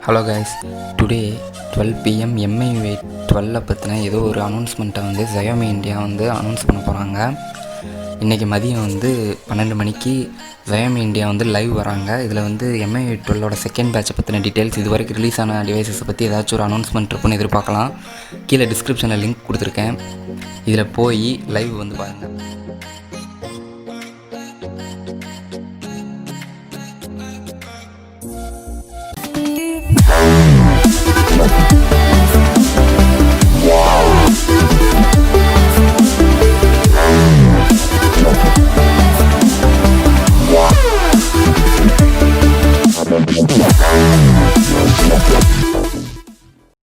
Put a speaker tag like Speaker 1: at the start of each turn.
Speaker 1: Hello guys, today 12 PM MIUI 12 பற்றின ஏதோ ஒரு அனௌன்ஸ்மெண்ட்டை வந்து Xiaomi இந்தியா வந்து அனௌன்ஸ் பண்ண போகிறாங்க. இன்றைக்கி மதியம் வந்து 12 மணிக்கு Xiaomi இந்தியா வந்து லைவ் வராங்க. இதில் வந்து MIUI 12ஓட செகண்ட் பேட்சை பற்றின டீட்டெயில்ஸ், இது வரைக்கும் ரிலீஸ் ஆன டிவைசஸை பற்றி ஏதாச்சும் ஒரு அனௌன்ஸ்மெண்ட் இருக்குன்னு எதிர்பார்க்கலாம். கீழே டிஸ்கிரிப்ஷனில் லிங்க் கொடுத்துருக்கேன், இதில் போய் லைவ் வந்து பாருங்கள்.